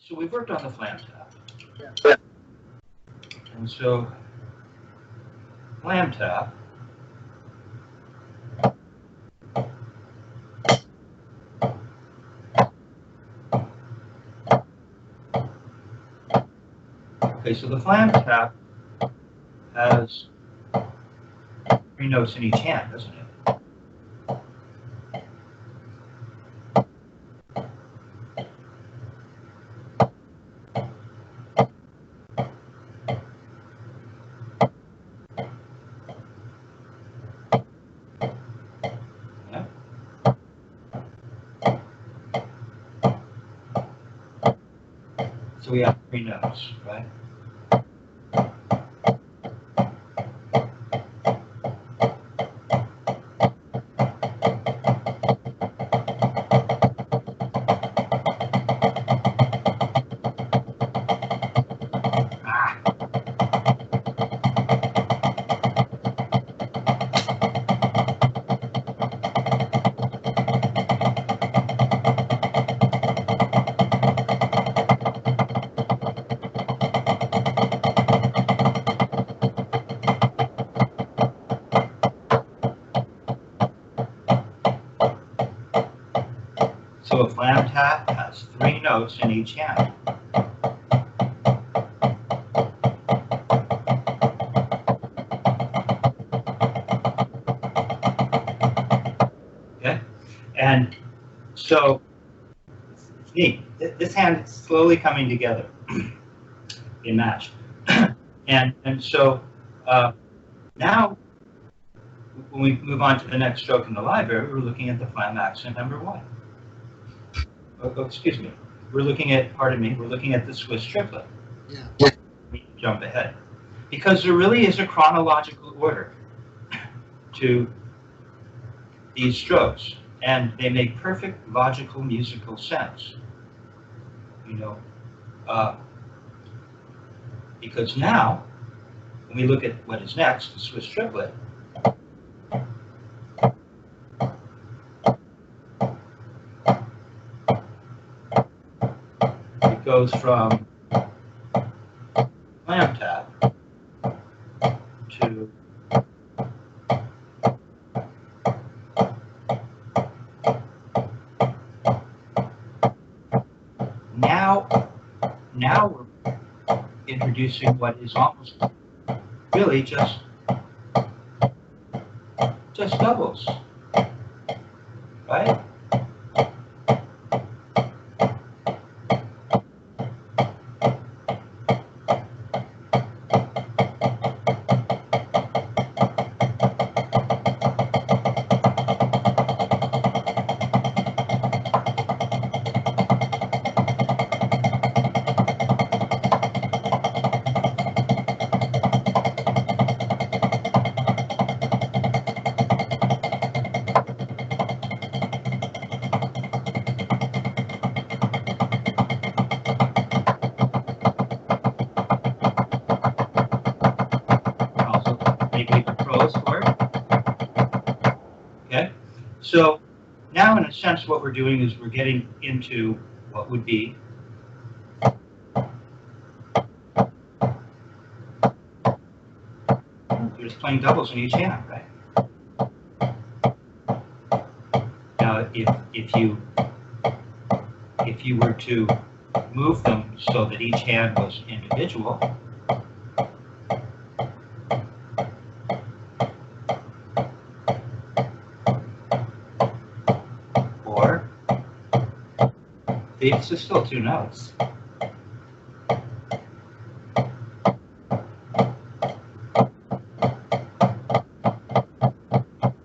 So we've worked on the flam tap. Yeah. And so flam tap okay, so the flam tap has 3 notes in each hand, doesn't it? Yeah. So we have 3 notes, right? So a flam tap has 3 notes in each hand. Okay? And so it's neat. This hand is slowly coming together in match. and so now when we move on to the next stroke in the library, we're looking at the flam accent number 1. Oh, excuse me. We're looking at, pardon me, we're looking at the Swiss triplet. Yeah. We jump ahead. Because there really is a chronological order to these strokes, and they make perfect logical musical sense. You know, because now, when we look at what is next, the Swiss triplet, it goes from flam tap to now we're introducing what is almost really just doubles, right? So now, in a sense, what we're doing is we're getting into what would be you're just playing doubles in each hand, right? Now, if you were to move them so that each hand was individual, or these are still 2 notes.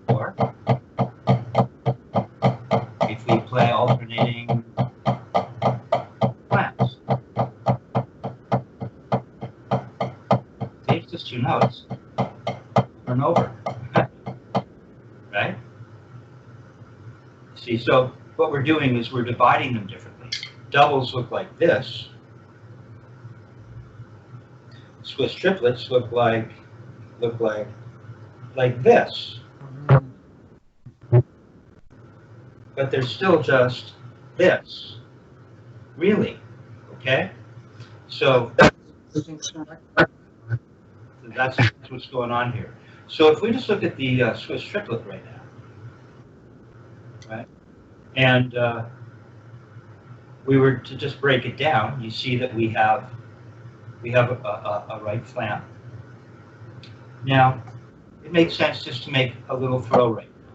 Or if we play alternating flams, these just 2 notes over and over. Right? See, so what we're doing is we're dividing them differently. Doubles look like this. Swiss triplets look like this. But they're still just this. Really. Okay? So that's what's going on here. So if we just look at the Swiss triplet right now, right? And we were to just break it down, you see that we have a right flam. Now, it makes sense just to make a little throw right now.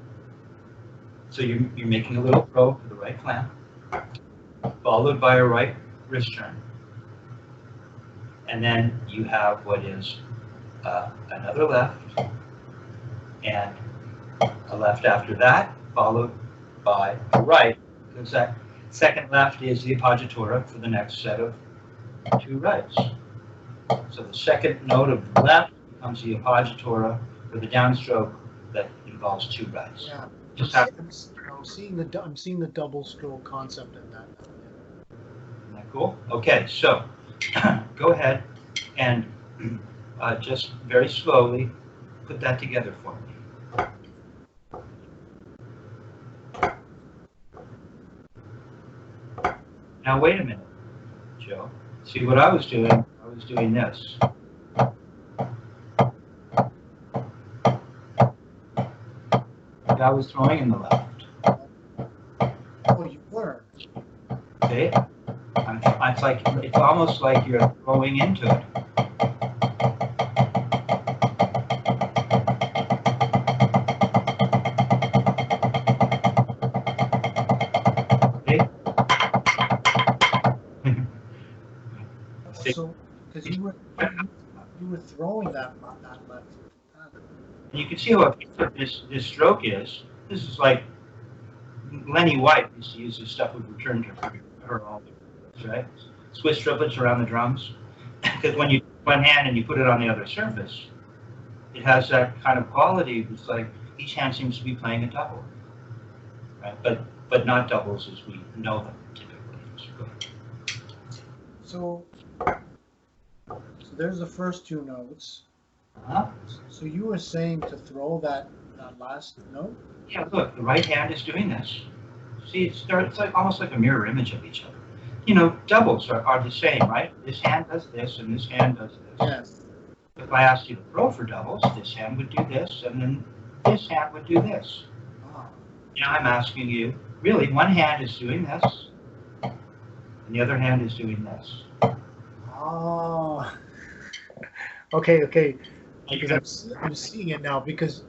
So you're making a little throw for the right flam, followed by a right wrist turn. And then you have what is another left, and a left after that, followed by a right, because that second left is the appoggiatura for the next set of two rights. So the second note of the left becomes the appoggiatura for the downstroke that involves two rights. Yeah, Just I'm seeing the double stroke concept in that. Isn't that cool? Okay, so go ahead and just very slowly put that together for me. Now wait a minute, Joe. See what I was doing? I was doing this. I was throwing in the left. Oh, you were. See? It's almost like you're throwing into it. See? So, because you were throwing that left. And you can see what this stroke is. This is like Lenny White used to use this stuff with return to her all the time, right? Swiss triplets around the drums. Because when you one hand and you put it on the other surface, it has that kind of quality. It's like each hand seems to be playing a double, right? But not doubles as we know them typically. So there's the first two notes. Uh-huh. So you were saying to throw that last note? Yeah, look, the right hand is doing this. See, it's like almost like a mirror image of each other. You know, doubles are the same, right? This hand does this, and this hand does this. Yes. If I asked you to throw for doubles, this hand would do this, and then this hand would do this. Oh. Now I'm asking you, really, one hand is doing this, and the other hand is doing this. Oh. Okay. Because I'm seeing it now. Because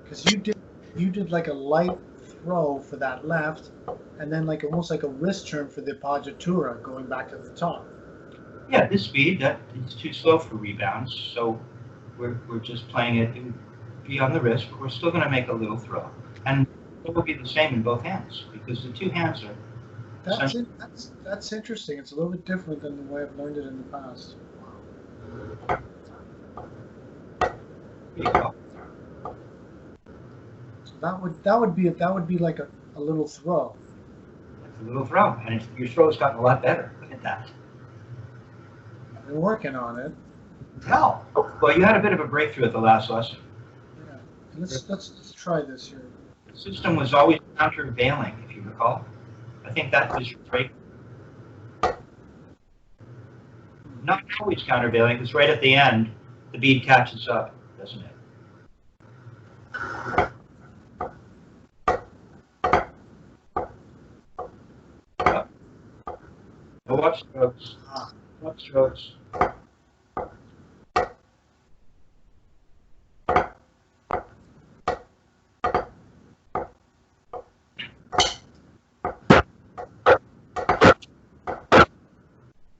because you did like a light throw for that left, and then like almost like a wrist turn for the appoggiatura going back to the top. Yeah, this speed it's too slow for rebounds, so we're just playing it. It would be on the wrist, but we're still going to make a little throw, and it will be the same in both hands because the two hands are. That's interesting. It's a little bit different than the way I've learned it in the past. There you go. So that would be like a little throw. It's a little throw, and your throw's gotten a lot better. Look at that. I've been working on it. Well, you had a bit of a breakthrough at the last lesson. Yeah. Let's try this here. The system was always countervailing, if you recall. I think that was your break. Not always countervailing, because right at the end, the bead catches up, doesn't it? No upstrokes. Upstrokes.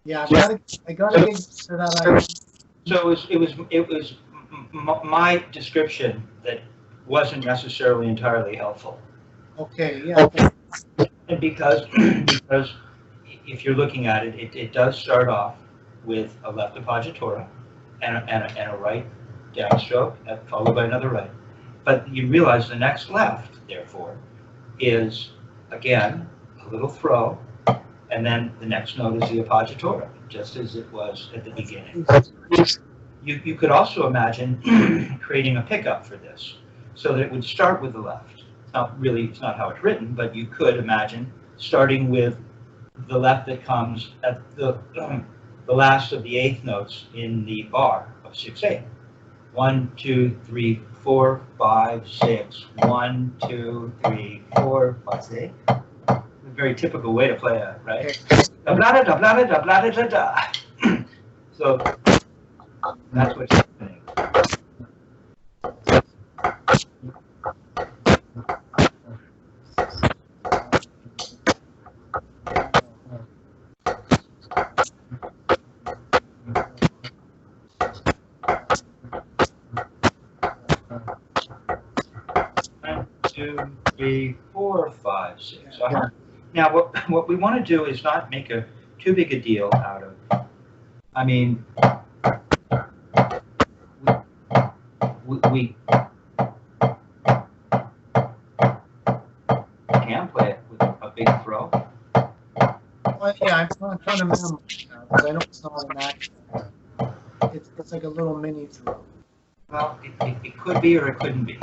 Yeah, I gotta get to that idea. So it was my description that wasn't necessarily entirely helpful. Okay, yeah. And because if you're looking at it, it does start off with a left appoggiatura and a right downstroke, followed by another right. But you realize the next left, therefore, is again a little throw, and then the next note is the appoggiatura, just as it was at the beginning. You could also imagine creating a pickup for this, so that it would start with the left. It's not how it's written, but you could imagine starting with the left that comes at the last of the eighth notes in the bar of 6/8. 1, 2, 3, 4, 5, 6. 1, 2, 3, 4, 5, 6. A very typical way to play it, right? Da blah da da blah da da blah da da da. So that's what's happening. Three, 4, 5, 6. Now, what we want to do is not make too big a deal out of. I mean, we can play it with a big throw. Well, yeah, I'm trying to memorize now because I know it's not an actual. It's like a little mini throw. Well, it could be or it couldn't be.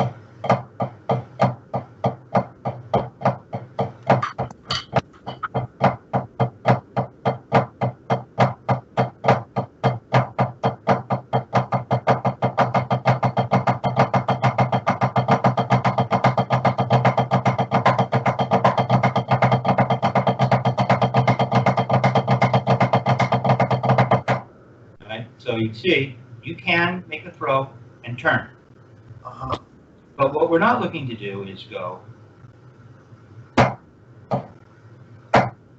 So you see, you can make a throw and turn. But what we're not looking to do is go.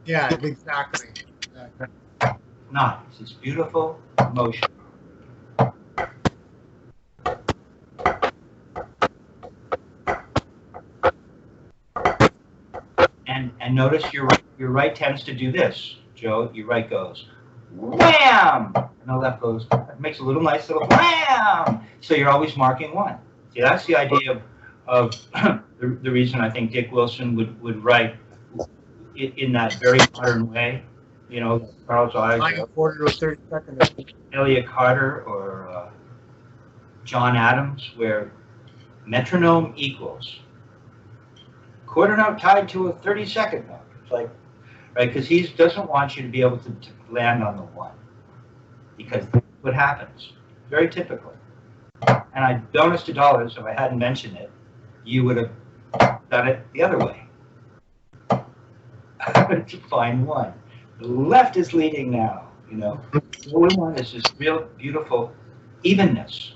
Yeah, exactly. Not. It's this beautiful motion. And notice your right tends to do this, Joe. Your right goes wham, and the left goes. It makes a nice little wham. So you're always marking one. See, that's the idea of the reason I think Dick Wilson would write in that very modern way. You know, Carl's Eyes, 9/4 to 30 seconds. Elliot Carter, or John Adams, where metronome equals quarter note tied to a 30-second note. It's like, right, because he doesn't want you to be able to land on the one, because that's what happens, very typically. And I bonus to dollars, if I hadn't mentioned it, you would have done it the other way to find one. The left is leading now, you know. What we want is this real beautiful evenness.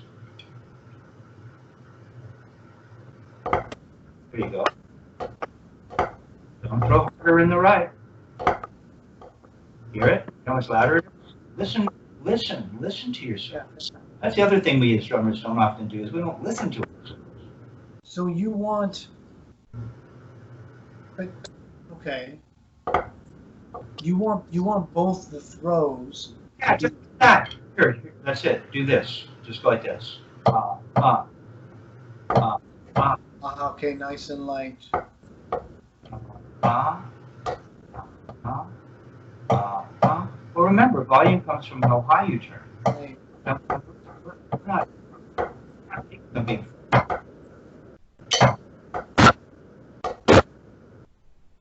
There you go. Don't throw harder in the right. Hear it? You know it's louder? Listen to yourself. That's the other thing we as drummers don't often do, is we don't listen to ourselves. So you want, okay. You want both the throws. Yeah, just that. Here, that's it. Do this. Just go like this. Okay, nice and light. Well, remember, volume comes from how high you turn. Right.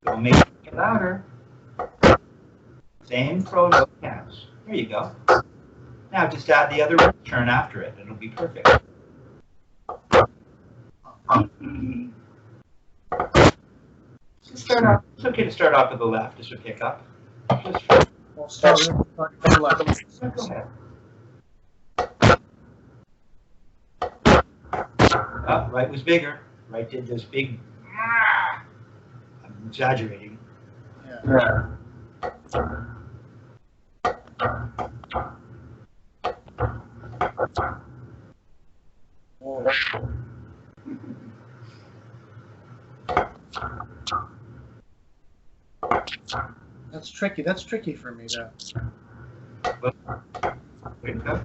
Don't make it louder. Same throw, no counts. There you go. Now just add the other turn after it, and it'll be perfect. Start off. It's okay to start off with the left as a pickup. We'll start with the left. Go ahead. Right was bigger. Right did this big. I'm exaggerating. Yeah. Oh. That's tricky. That's tricky for me to. There you go.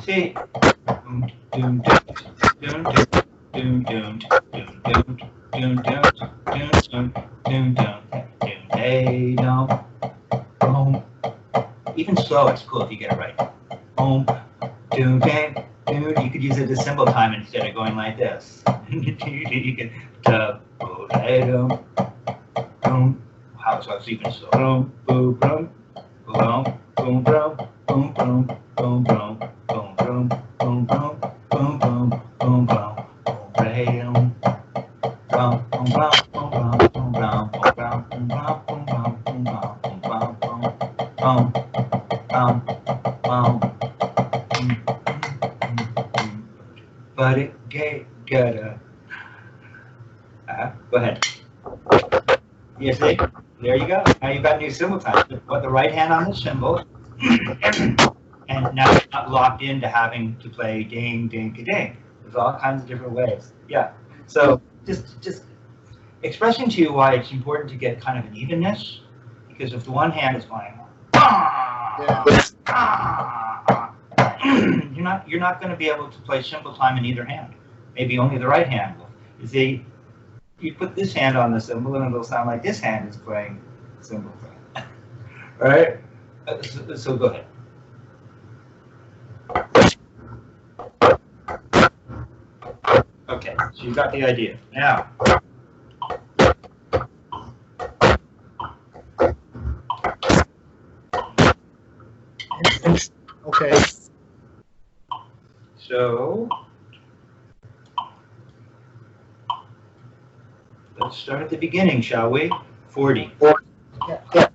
See? Doom, doom, doom, doom, doom, doom, doom, doom, doom, doom, doom, doom, hey, no, boom. Even slow, it's cool if you get it right. Boom, doom, doom, doom. You could use it as cymbal time instead of going like this. You can, hey, doom, boom. How so it's even slow. Boom, boom, boom, boom, boom, boom, boom, boom, boom, boom, boom, boom, boom, boom, boom, boom, boom, boom, hey, doom. But it gotta. Go ahead. You see? There you go. Now you've got new cymbal time. Put the right hand on the cymbal, and now you're not locked into having to play ding, ding, ding. There's all kinds of different ways. Yeah. So just expressing to you why it's important to get kind of an evenness, because if the one hand is going, you're not going to be able to play cymbal time in either hand. Maybe only the right hand will. You see, you put this hand on the cymbal and it'll sound like this hand is playing cymbal time. All right? So go ahead. Okay, so you got the idea. Now, okay. So let's start at the beginning, shall we? 40. Yeah.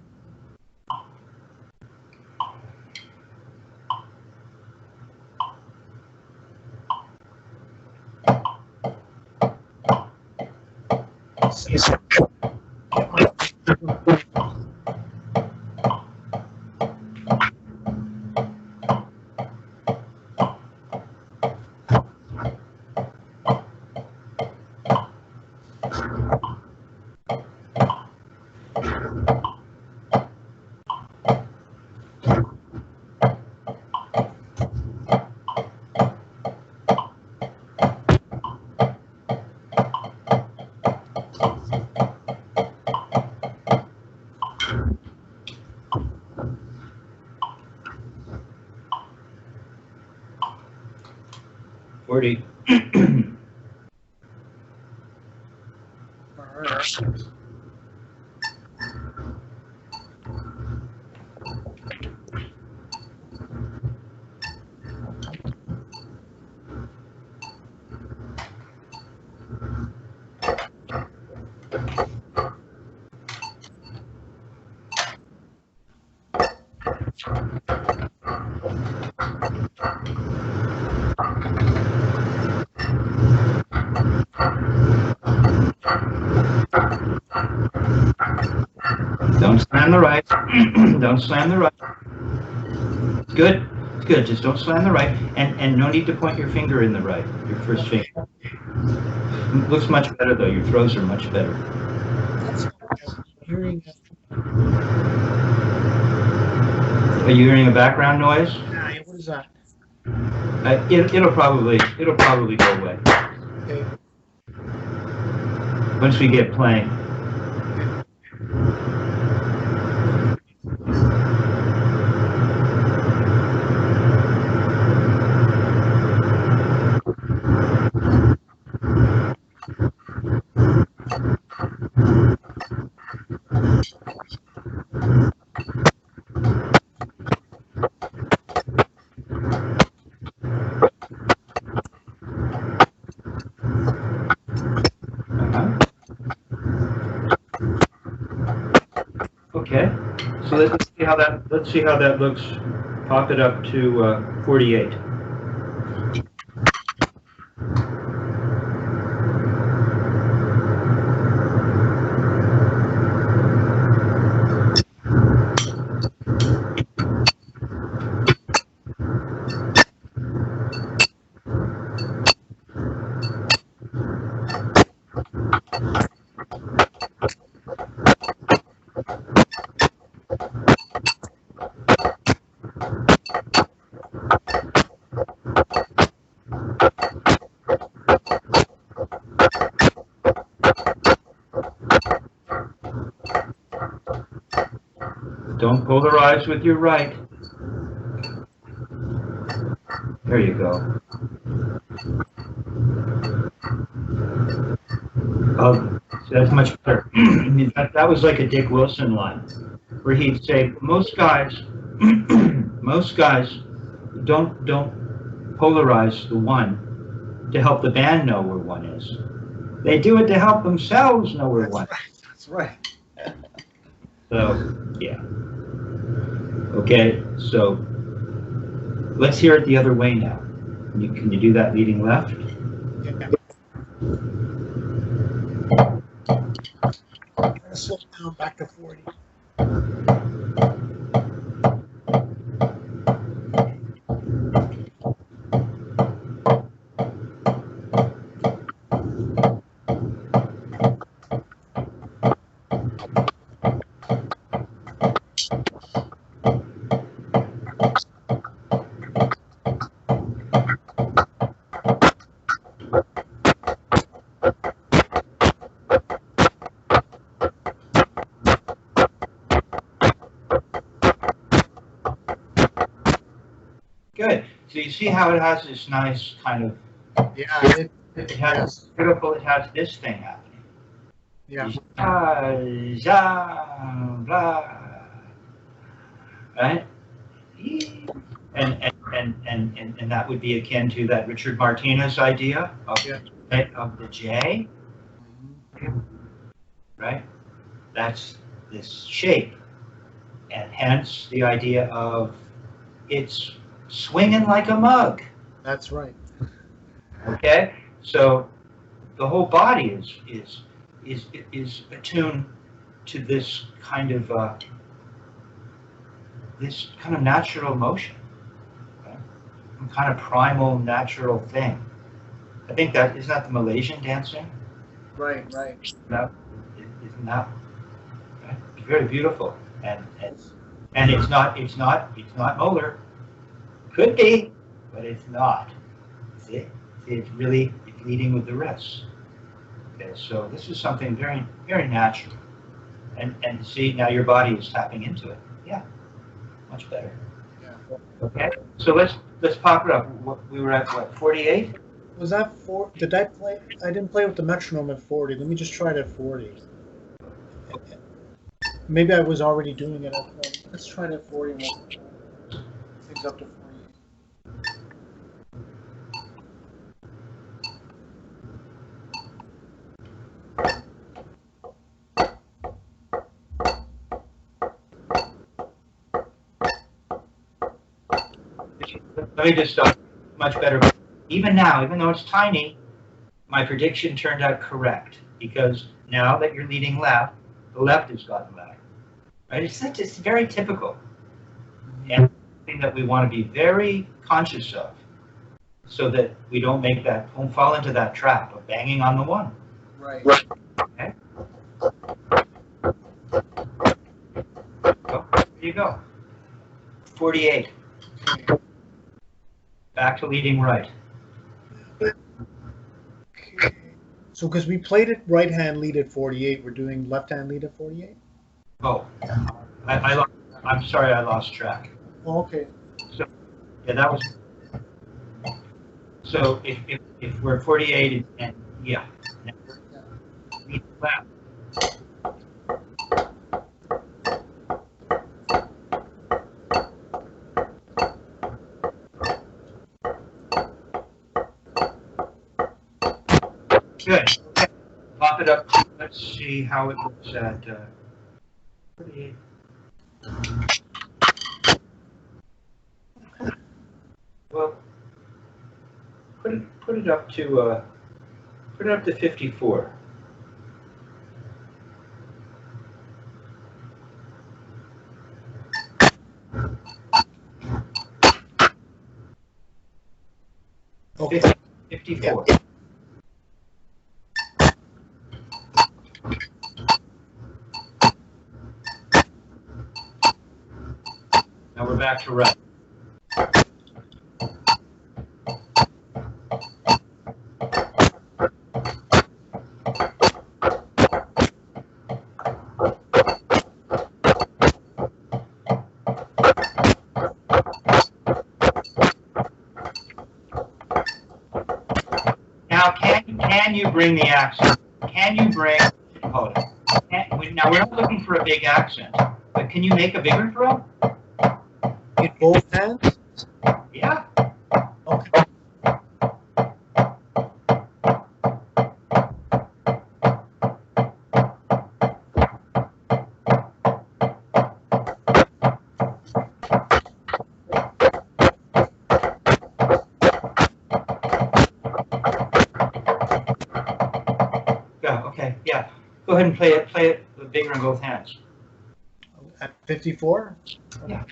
Don't slam the right. Don't slam the right. Good. Good. Just don't slam the right. And no need to point your finger in the right, your first finger. Looks much better, though. Your throws are much better. Are you hearing a background noise? What is that? It'll probably go away. Okay. Once we get playing. Okay, so let's see how that looks. Pop it up to 48. Don't polarize with your right. There you go. Oh, that's much better. that was like a Dick Wilson line, where he'd say, most guys don't polarize the one to help the band know where one is. They do it to help themselves know where one is. That's right. So, yeah. Okay, so let's hear it the other way now. Can you do that leading left? Yeah. Slow down back to 40. Good. So you see how it has this nice kind of, Yeah, it has beautiful, it has this thing happening. yeah. Right? And that would be akin to that Richard Martinez idea of the J, right? That's this shape, and hence the idea of it's swinging like a mug. That's right. Okay, so the whole body is attuned to this kind of natural motion, okay? Some kind of primal natural thing. I think that isn't that the Malaysian dancing? Right. Isn't that right? It's very beautiful, and it's not molar. Could be, but it's not. See, it's leading with the wrists. Okay, so this is something very, very natural, and see now your body is tapping into it. Yeah, much better. Yeah. Okay, so let's pop it up. We were at what, 48? Was that 4? Did I play? I didn't play with the metronome at 40. Let me just try it at 40. Maybe I was already doing it at 40. Let's try it at 40. And we'll things up to 48. Let me just stop. Much better. Even now, even though it's tiny, my prediction turned out correct, because now that you're leading left, the left has gotten back. Right? It's very typical, and something that we want to be very conscious of, so that we don't fall into that trap of banging on the one. Right. Okay. So, there you go. 48. Back to leading right. Okay. So, because we played it right hand lead at 48, we're doing left hand lead at 48? Oh, I'm sorry, I lost track. Oh, okay. So, yeah, that was. So if we're 48 and yeah, lead left. Good. Okay. Pop it up. Let's see how it looks at 48. Well, put it up to 54. Okay. 54. Now we're back to right. bring the accent? Can you bring, hold it. Now, we're not looking for a big accent, but can you make a bigger throw? In both hands? Yeah. Okay. Yeah, okay, yeah. Go ahead and play it bigger in both hands. At 54? Yeah.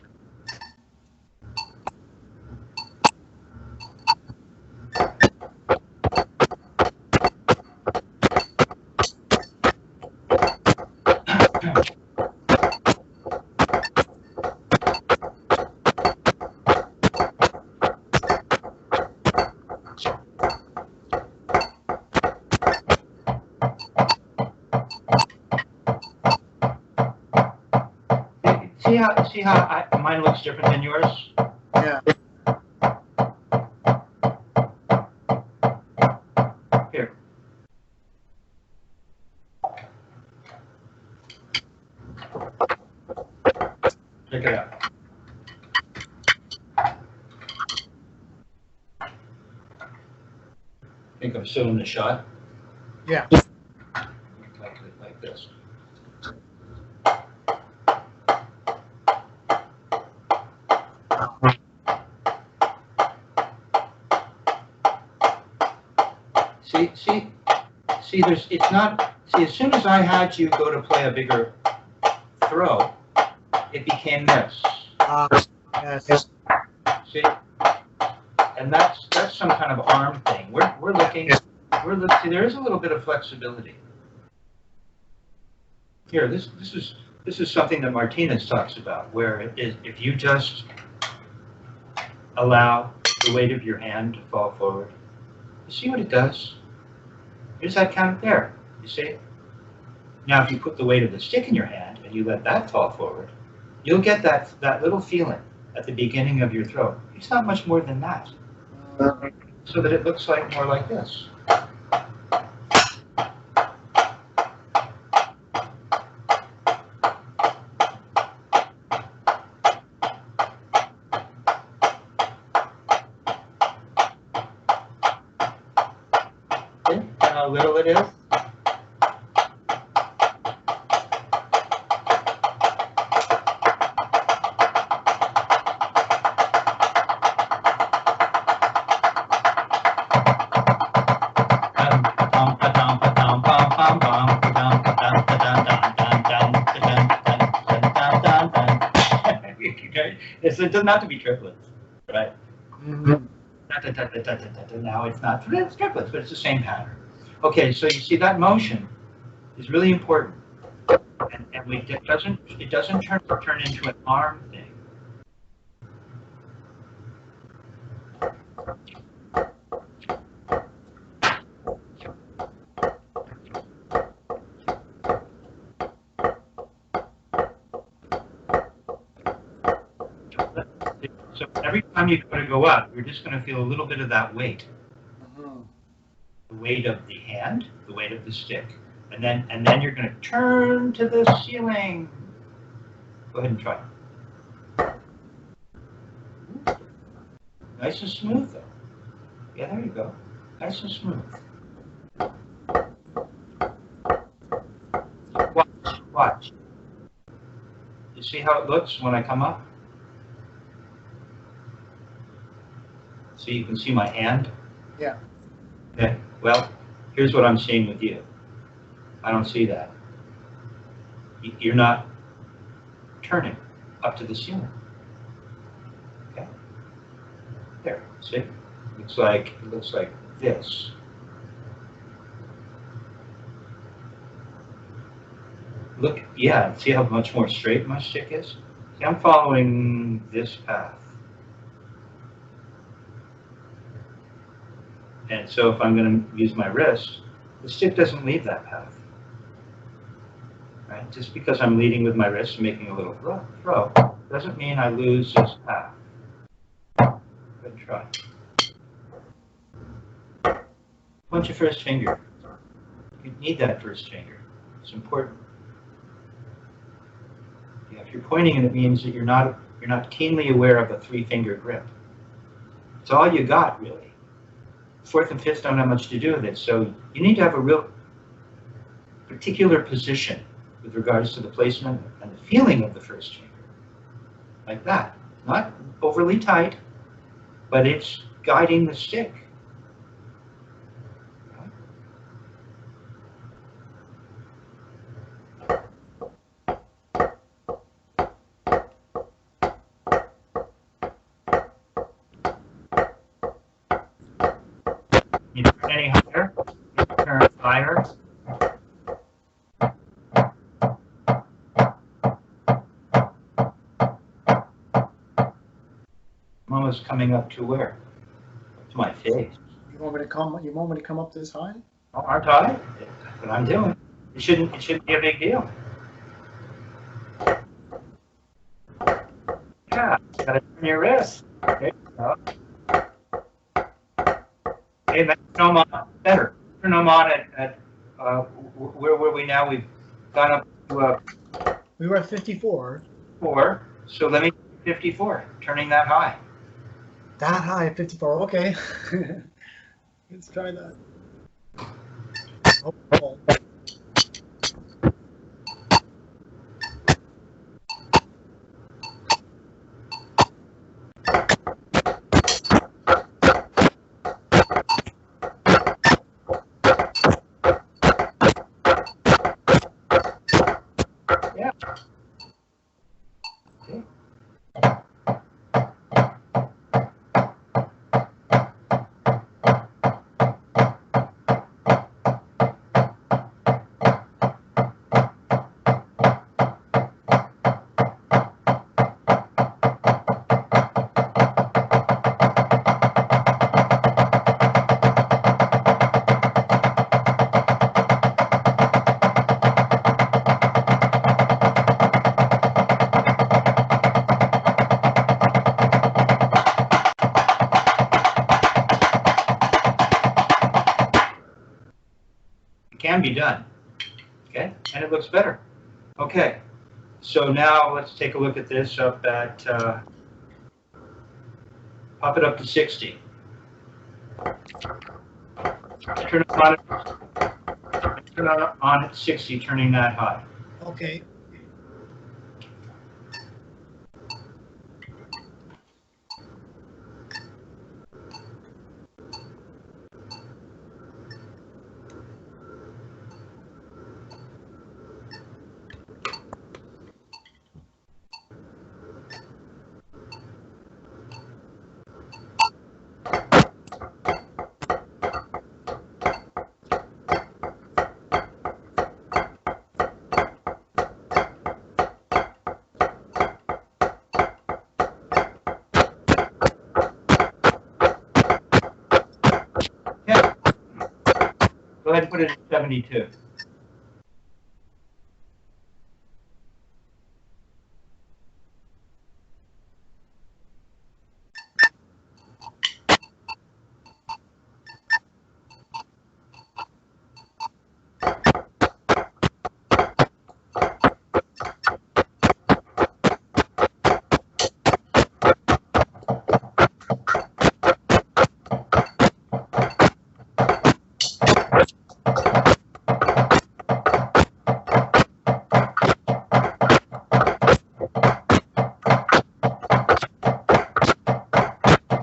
See how mine looks different than yours? Yeah. Here. Check it out. I think I'm still in the shot. Yeah. Like this. See, it's not, see, as soon as I had you go to play a bigger throw, it became this. Yes. See? And that's some kind of arm thing. We're looking, see, there is a little bit of flexibility. Here, this is something that Martinez talks about, where it is, if you just allow the weight of your hand to fall forward, you see what it does? Here's that count there, you see? Now, if you put the weight of the stick in your hand and you let that fall forward, you'll get that little feeling at the beginning of your throw. It's not much more than that. So that it looks like more like this. See how little it is? It doesn't have to be triplets, right? Now it's not triplets, but it's the same pattern. Okay, so you see that motion is really important, and it doesn't turn into an arm thing. So every time you try to go up, you're just going to feel a little bit of that weight. The weight of the hand, the weight of the stick, and then you're going to turn to the ceiling. Go ahead and try. Nice and smooth, though. Yeah, there you go. Nice and smooth. Watch. You see how it looks when I come up? So you can see my hand? Yeah. Okay, well, here's what I'm seeing with you. I don't see that. You're not turning up to the ceiling. Okay? There, see? It looks like this. Look, yeah, see how much more straight my stick is? See, I'm following this path. And so if I'm going to use my wrist, the stick doesn't leave that path. Right? Just because I'm leading with my wrist and making a little throw doesn't mean I lose this path. Good try. Punch your first finger. You need that first finger. It's important. Yeah, if you're pointing, it means that you're not keenly aware of a three-finger grip. It's all you got, really. Fourth and fifth don't have much to do with it, so you need to have a real particular position with regards to the placement and the feeling of the first finger. Like that. Not overly tight, but it's guiding the stick. You turn any higher, you turn higher. I'm almost coming up to where? To my face. You want me to come? You want me to come up this high? Oh, aren't I? That's what I'm doing. It shouldn't be a big deal. Yeah, you gotta turn your wrist. There you go. Okay, let's turn them on better. Turn them on at where were we now? We've gone up to We were at 54. 4. So let me 54, turning that high. That high at 54. Okay. Let's try that. Oh. Yeah. Okay. Can be done, okay, and it looks better. Okay, so now let's take a look at this up at, pop it up to 60. Turn it on at 60, turning that high. Okay. Go ahead and put it at 72.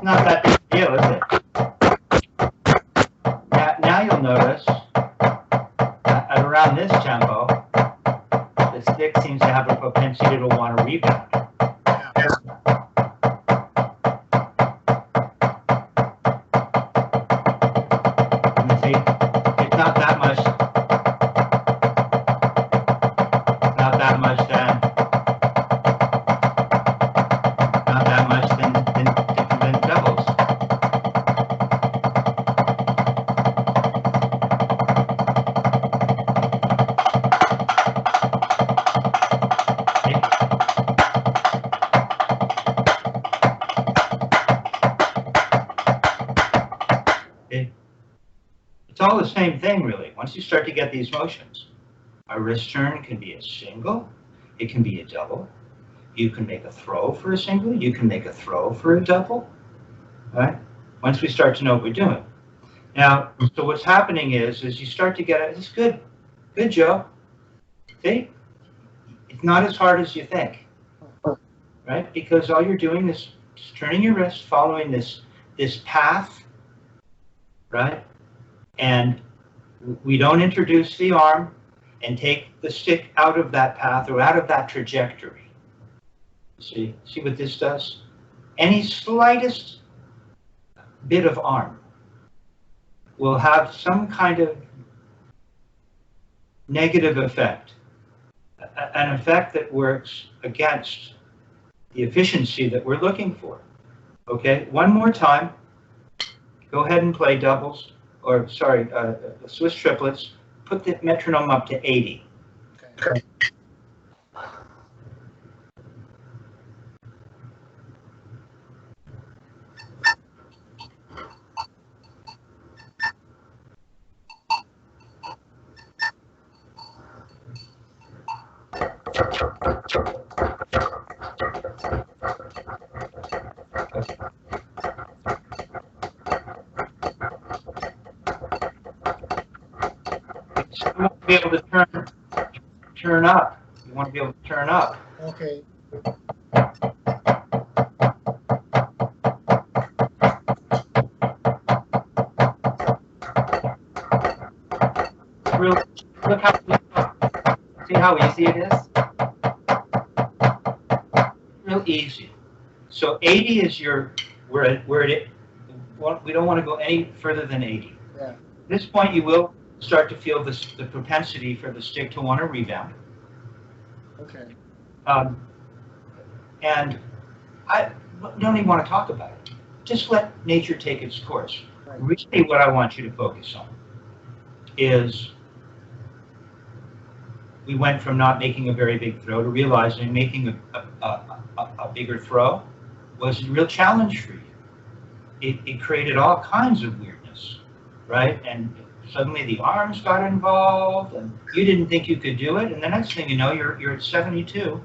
Not that big a deal, is it? Now you'll notice at around this tempo, the stick seems to have a propensity to want to rebound. You see, it's not that much then. Not that much then doubles. same thing, really. Once you start to get these motions, a wrist turn can be a single, it can be a double. You can make a throw for a single, you can make a throw for a double, right? Once we start to know what we're doing. Now, so what's happening is you start to get it. It's good. Good, Joe. See? It's not as hard as you think, right? Because all you're doing is just turning your wrist, following this path, right? And we don't introduce the arm and take the stick out of that path or out of that trajectory. See what this does? Any slightest bit of arm will have some kind of negative effect, an effect that works against the efficiency that we're looking for. Okay, one more time. Go ahead and play doubles, or sorry, Swiss triplets. Put the metronome up to 80. Okay. So you want to be able to turn up. You want to be able to turn up. Okay. Really, look how see how easy it is. Real easy. So 80 is we don't want to go any further than 80. Yeah. At this point, you will start to feel the propensity for the stick to want to rebound. Okay. And I don't even want to talk about it. Just let nature take its course. Right. Really, what I want you to focus on is we went from not making a very big throw to realizing making a bigger throw was a real challenge for you. It created all kinds of weirdness, right? And suddenly the arms got involved, and you didn't think you could do it, and the next thing you know, you're at 72. It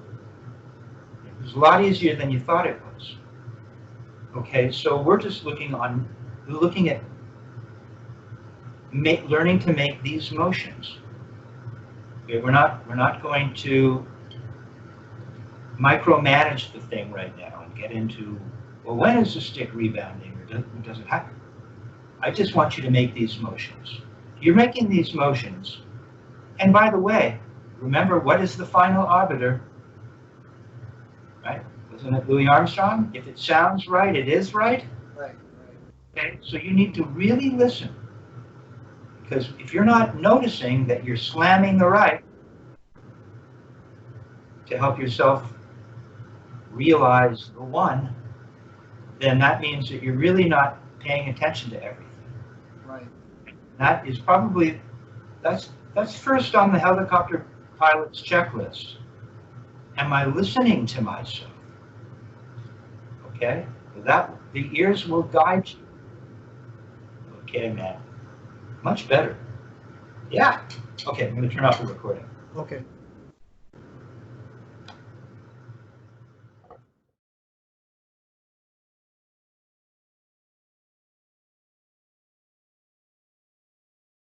was a lot easier than you thought it was. Okay, so we're just looking at learning to make these motions. Okay, we're not going to micromanage the thing right now and get into, well, when is the stick rebounding or does it happen? I just want you to make these motions. You're making these motions, and by the way, remember, what is the final arbiter? Right? Wasn't it Louis Armstrong? If it sounds right, it is right. Right. Okay, so you need to really listen, because if you're not noticing that you're slamming the right to help yourself realize the one, then that means that you're really not paying attention to everything. Right. That is probably, that's first on the helicopter pilot's checklist. Am I listening to myself? Okay, the ears will guide you. Okay, man, much better. Yeah. Okay, I'm going to turn off the recording. Okay.